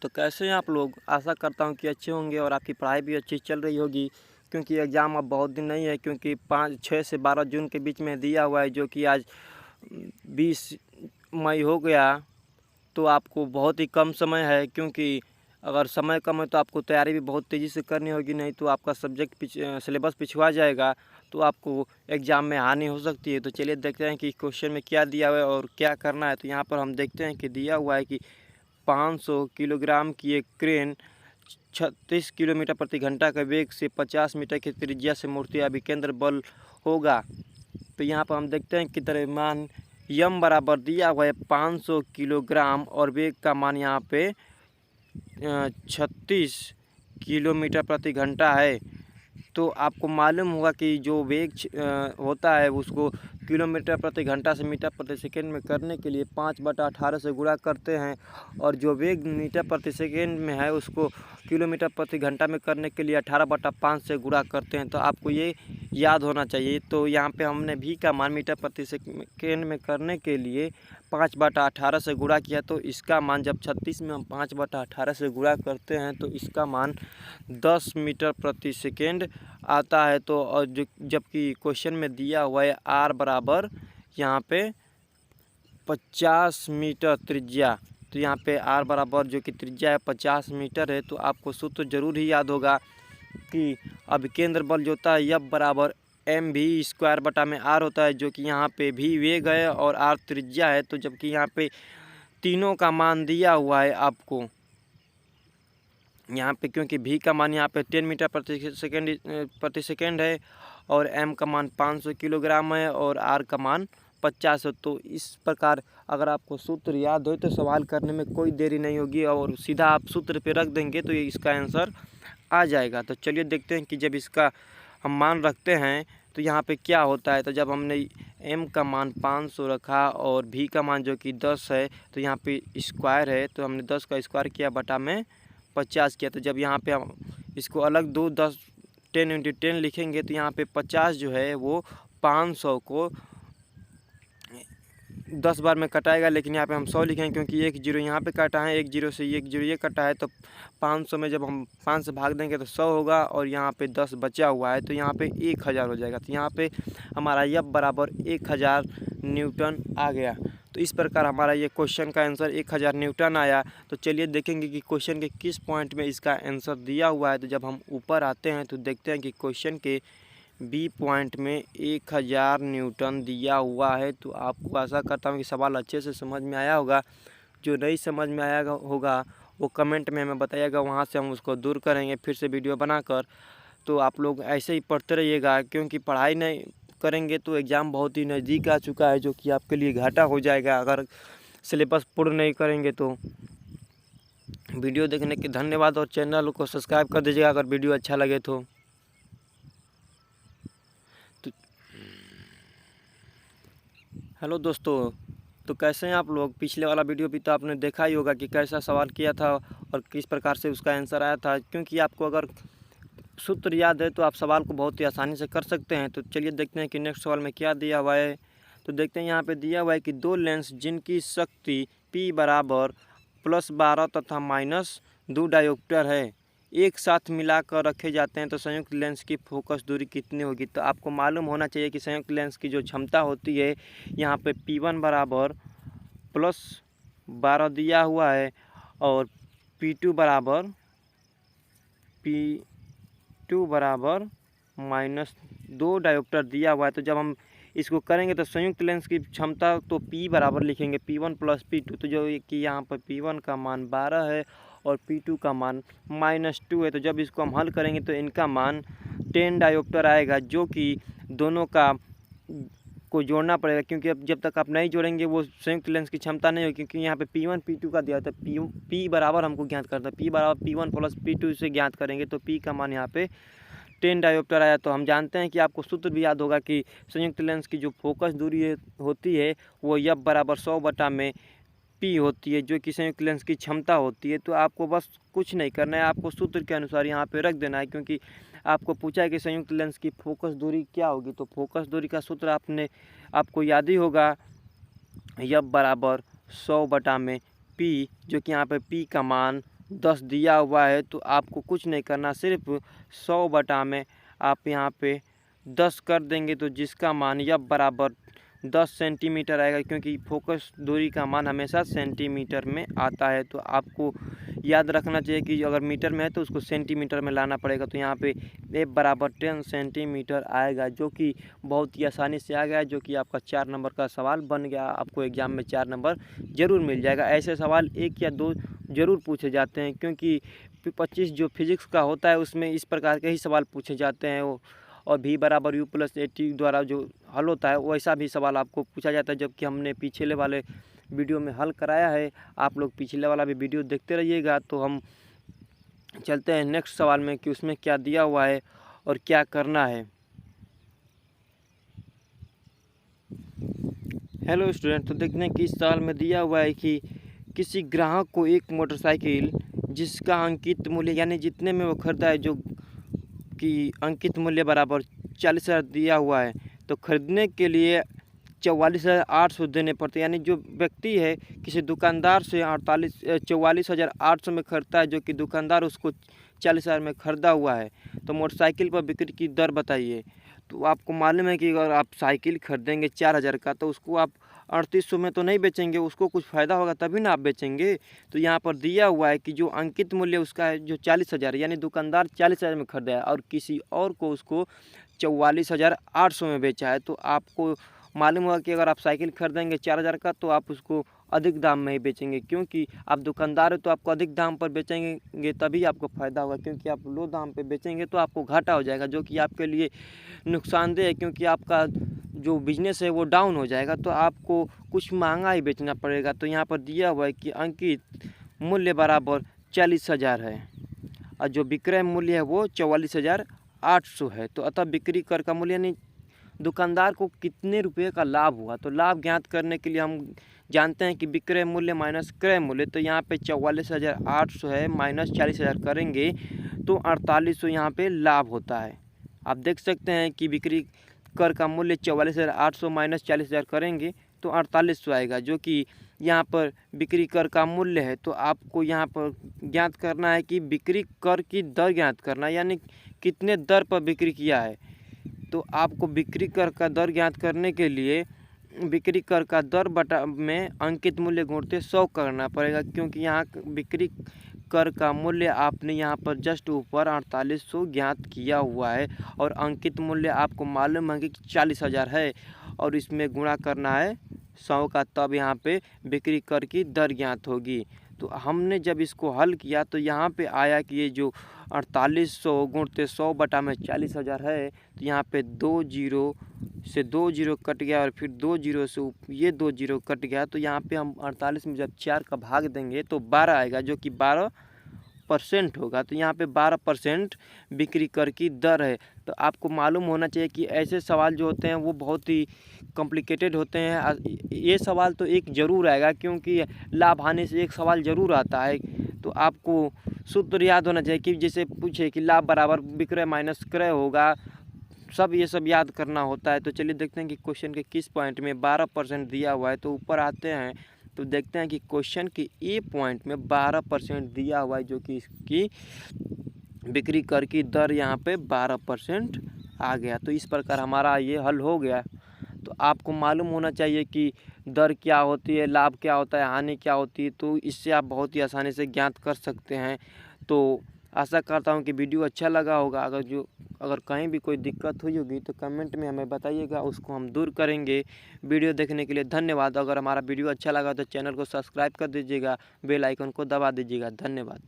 तो कैसे हैं आप लोग। आशा करता हूं कि अच्छे होंगे और आपकी पढ़ाई भी अच्छी चल रही होगी, क्योंकि एग्ज़ाम अब बहुत दिन नहीं है, क्योंकि 6 से 12 जून के बीच में दिया हुआ है, जो कि आज 20 मई हो गया। तो आपको बहुत ही कम समय है, क्योंकि अगर समय कम है तो आपको तैयारी भी बहुत तेज़ी से करनी होगी, नहीं तो आपका सब्जेक्ट सिलेबस पिछुआ जाएगा, तो आपको एग्ज़ाम में हानि हो सकती है। तो चलिए देखते हैं कि क्वेश्चन में क्या दिया हुआ है और क्या करना है। तो यहाँ पर हम देखते हैं कि दिया हुआ है कि 500 किलोग्राम की एक क्रेन 36 किलोमीटर प्रति घंटा के वेग से 50 मीटर की त्रिज्या से मूर्ति अभिकेंद्र बल होगा। तो यहाँ पर हम देखते हैं कि द्रव्यमान यम बराबर दिया हुआ है 500 किलोग्राम और वेग का मान यहाँ पे 36 किलोमीटर प्रति घंटा है। तो आपको मालूम होगा कि जो वेग होता है उसको किलोमीटर प्रति घंटा से मीटर प्रति सेकंड में करने के लिए 5/18 से गुणा करते हैं, और जो वेग मीटर प्रति सेकंड में है उसको किलोमीटर प्रति घंटा में करने के लिए 18/5 से गुणा करते हैं। तो आपको ये याद होना चाहिए। तो यहाँ पे हमने भी का मान मीटर प्रति सेकंड में करने के लिए 5/18 से गुणा किया, तो इसका मान जब 36 में हम 5/18 से गुणा करते हैं तो इसका मान 10 मीटर प्रति सेकेंड आता है। तो और जबकि क्वेश्चन में दिया हुआ है आर बराबर यहाँ पे 50 मीटर त्रिज्या, तो यहाँ पे आर बराबर जो कि त्रिज्या है 50 मीटर है। तो आपको सूत्र जरूर ही याद होगा कि अभिकेंद्र बल जो होता है एफ बराबर mv² बटा में आर होता है, जो कि यहाँ पे भी वेग है और आर त्रिज्या है। तो जबकि यहाँ पे तीनों का मान दिया हुआ है आपको यहाँ पे, क्योंकि भी का मान यहाँ पे 10 मीटर प्रति सेकेंड है और एम का मान 500 किलोग्राम है और आर का मान 50 है। तो इस प्रकार अगर आपको सूत्र याद हो तो सवाल करने में कोई देरी नहीं होगी और सीधा आप सूत्र पे रख देंगे तो ये इसका आंसर आ जाएगा। तो चलिए देखते हैं कि जब इसका हम मान रखते हैं तो यहाँ पे क्या होता है। तो जब हमने एम का मान 500 रखा और भी का मान जो कि 10 है, तो यहाँ पे स्क्वायर है, तो हमने 10 का स्क्वायर किया बटा में 50 किया। तो जब यहाँ पे हम इसको अलग 10 × 10 लिखेंगे तो यहाँ पे 50 जो है वो 500 को 10 बार में कटाएगा, लेकिन यहाँ पे हम 100 लिखेंगे क्योंकि एक जीरो यहाँ पे कटा है, एक जीरो से एक जीरो ये कटा है। तो 500 में जब हम 5 से भाग देंगे तो 100 होगा और यहाँ पे 10 बचा हुआ है, तो यहाँ पे 1000 हो जाएगा। तो यहाँ पे हमारा एफ बराबर 1000 न्यूटन आ गया। तो इस प्रकार हमारा ये क्वेश्चन का आंसर 1000 न्यूटन आया। तो चलिए देखेंगे कि क्वेश्चन के किस पॉइंट में इसका आंसर दिया हुआ है। तो जब हम ऊपर आते हैं तो देखते हैं कि क्वेश्चन के बी पॉइंट में 1000 न्यूटन दिया हुआ है। तो आपको आशा करता हूँ कि सवाल अच्छे से समझ में आया होगा। जो नहीं समझ में आया होगा वो कमेंट में हमें बताइएगा, वहाँ से हम उसको दूर करेंगे फिर से वीडियो बनाकर। तो आप लोग ऐसे ही पढ़ते रहिएगा, क्योंकि पढ़ाई नहीं करेंगे तो एग्ज़ाम बहुत ही नज़दीक आ चुका है, जो कि आपके लिए घाटा हो जाएगा अगर सिलेबस पूर्ण नहीं करेंगे। तो वीडियो देखने के धन्यवाद और चैनल को सब्सक्राइब कर दीजिएगा अगर वीडियो अच्छा लगे तो। हेलो दोस्तों, तो कैसे हैं आप लोग। पिछले वाला वीडियो भी तो आपने देखा ही होगा कि कैसा सवाल किया था और किस प्रकार से उसका आंसर आया था। क्योंकि आपको अगर सूत्र याद है तो आप सवाल को बहुत ही आसानी से कर सकते हैं। तो चलिए देखते हैं कि नेक्स्ट सवाल में क्या दिया हुआ है। तो देखते हैं यहाँ पे दिया हुआ है कि दो लेंस जिनकी शक्ति P बराबर +12 तथा -2 डायोप्टर है, एक साथ मिलाकर रखे जाते हैं तो संयुक्त लेंस की फोकस दूरी कितनी होगी। तो आपको मालूम होना चाहिए कि संयुक्त लेंस की जो क्षमता होती है यहाँ पे P1 बराबर +12 दिया हुआ है और P2 बराबर -2 डायोप्टर दिया हुआ है। तो जब हम इसको करेंगे तो संयुक्त लेंस की क्षमता तो P बराबर लिखेंगे P1 + P2, तो जो कि यहाँ पर P1 का मान 12 है और P2 का मान -2 है। तो जब इसको हम हल करेंगे तो इनका मान 10 डायोप्टर आएगा, जो कि दोनों का को जोड़ना पड़ेगा, क्योंकि अब जब तक आप नहीं जोड़ेंगे वो संयुक्त लेंस की क्षमता नहीं होगी। क्योंकि यहाँ पे P1 P2 का दिया था, P बराबर हमको ज्ञात करता है, P बराबर P1 + P2 से ज्ञात करेंगे तो P का मान यहाँ पे 10 डायोप्टर आया। तो हम जानते हैं कि आपको सूत्र भी याद होगा कि संयुक्त लेंस की जो फोकस दूरी होती है वो एफ बराबर 100 बटा में P होती है, जो कि संयुक्त लेंस की क्षमता होती है। तो आपको बस कुछ नहीं करना है, आपको सूत्र के अनुसार यहाँ पे रख देना है, क्योंकि आपको पूछा है कि संयुक्त लेंस की फोकस दूरी क्या होगी। तो फोकस दूरी का सूत्र आपको याद ही होगा, एफ बराबर 100 बटा में P, जो कि यहाँ पे P का मान 10 दिया हुआ है तो आपको कुछ नहीं करना, सिर्फ 100 बटा में आप यहाँ पे 10 कर देंगे तो जिसका मान यह बराबर 10 सेंटीमीटर आएगा, क्योंकि फोकस दूरी का मान हमेशा सेंटीमीटर में आता है। तो आपको याद रखना चाहिए कि अगर मीटर में है तो उसको सेंटीमीटर में लाना पड़ेगा। तो यहाँ पे एफ बराबर 10 सेंटीमीटर आएगा, जो कि बहुत ही आसानी से आ गया, जो कि आपका 4 नंबर का सवाल बन गया। आपको एग्ज़ाम में 4 नंबर ज़रूर मिल जाएगा। ऐसे सवाल 1 या 2 ज़रूर पूछे जाते हैं, क्योंकि 25 जो फिजिक्स का होता है उसमें इस प्रकार के ही सवाल पूछे जाते हैं। वो और v बराबर u प्लस AT द्वारा जो हल होता है वैसा भी सवाल आपको पूछा जाता है, जबकि हमने पिछले वाले वीडियो में हल कराया है। आप लोग पिछले वाला भी वीडियो देखते रहिएगा। तो हम चलते हैं नेक्स्ट सवाल में कि उसमें क्या दिया हुआ है और क्या करना है। हेलो स्टूडेंट, तो देखते हैं कि इस सवाल में दिया हुआ है कि किसी ग्राहक को एक मोटरसाइकिल जिसका अंकित मूल्य यानी जितने में वो खरीदा है, जो कि अंकित मूल्य बराबर 40,000 दिया हुआ है, तो खरीदने के लिए 44,800 देने पड़ते हैं। यानी जो व्यक्ति है किसी दुकानदार से 44,800 में खरीदता है, जो कि दुकानदार उसको 40,000 में खरीदा हुआ है, तो मोटरसाइकिल पर बिक्री की दर बताइए। तो आपको मालूम है कि अगर आप साइकिल खरीदेंगे 4,000 का तो उसको आप 3800 में तो नहीं बेचेंगे, उसको कुछ फ़ायदा होगा तभी ना आप बेचेंगे। तो यहाँ पर दिया हुआ है कि जो अंकित मूल्य उसका है जो 40,000, यानी दुकानदार 40,000 में खरीदा है और किसी और को उसको 44,800 में बेचा है। तो आपको मालूम होगा कि अगर आप साइकिल खरीदेंगे 4,000 का तो आप उसको अधिक दाम में ही बेचेंगे, क्योंकि आप दुकानदार हो तो आपको अधिक दाम पर बेचेंगे तभी आपको फ़ायदा होगा। क्योंकि आप लो दाम पे बेचेंगे तो आपको घाटा हो जाएगा, जो कि आपके लिए नुकसानदेह है, क्योंकि आपका जो बिजनेस है वो डाउन हो जाएगा। तो आपको कुछ महंगा ही बेचना पड़ेगा। तो यहाँ पर दिया हुआ है कि अंकित मूल्य बराबर 40,000 है और जो विक्रय मूल्य है वो 44,800 है। तो अतः बिक्री कर का मूल्य यानी दुकानदार को कितने रुपए का लाभ हुआ, तो लाभ ज्ञात करने के लिए हम जानते हैं कि विक्रय मूल्य माइनस क्रय मूल्य। तो यहाँ पे 44,800 है माइनस 40,000 करेंगे तो 4800 यहाँ पे लाभ होता है। आप देख सकते हैं कि बिक्री कर का मूल्य 44,800 माइनस 40,000 करेंगे तो 4800 आएगा, जो कि यहाँ पर बिक्री कर का मूल्य है। तो आपको यहाँ पर ज्ञात करना है कि बिक्री कर की दर ज्ञात करना, यानी कितने दर पर बिक्री किया है। तो आपको बिक्री कर का दर ज्ञात करने के लिए बिक्री कर का दर बटा में अंकित मूल्य गुणित 100 करना पड़ेगा, क्योंकि यहाँ बिक्री कर का मूल्य आपने यहाँ पर जस्ट ऊपर 4800 ज्ञात किया हुआ है और अंकित मूल्य आपको मालूम है कि 40,000 है और इसमें गुणा करना है 100 का, तब यहाँ पे बिक्री कर की दर ज्ञात होगी। तो हमने जब इसको हल किया तो यहाँ पे आया कि ये जो 4800 गुणित 100 बटा में 40,000 है, तो यहाँ पे 2 जीरो से 2 जीरो कट गया और फिर 2 जीरो से ये 2 जीरो कट गया। तो यहाँ पे हम 48 में जब 4 का भाग देंगे तो 12 आएगा, जो कि 12% होगा। तो यहाँ पे 12% बिक्री कर की दर है। तो आपको मालूम होना चाहिए कि ऐसे सवाल जो होते हैं वो बहुत ही कॉम्प्लिकेटेड होते हैं। ये सवाल तो एक ज़रूर आएगा, क्योंकि लाभ हानि से एक सवाल ज़रूर आता है। तो आपको सूत्र याद होना चाहिए कि जैसे पूछे कि लाभ बराबर विक्रय माइनस क्रय होगा, ये सब याद करना होता है। तो चलिए देखते हैं कि क्वेश्चन के किस पॉइंट में 12% दिया हुआ है। तो ऊपर आते हैं तो देखते हैं कि क्वेश्चन के ए पॉइंट में 12% दिया हुआ है, जो कि इसकी बिक्री कर की दर यहाँ पे 12% आ गया। तो इस प्रकार हमारा ये हल हो गया। तो आपको मालूम होना चाहिए कि दर क्या होती है, लाभ क्या होता है, हानि क्या होती है। तो इससे आप बहुत ही आसानी से ज्ञात कर सकते हैं। तो आशा करता हूँ कि वीडियो अच्छा लगा होगा। अगर कहीं भी कोई दिक्कत हुई होगी तो कमेंट में हमें बताइएगा, उसको हम दूर करेंगे। वीडियो देखने के लिए धन्यवाद। अगर हमारा वीडियो अच्छा लगा तो चैनल को सब्सक्राइब कर दीजिएगा, बेल आइकन को दबा दीजिएगा। धन्यवाद।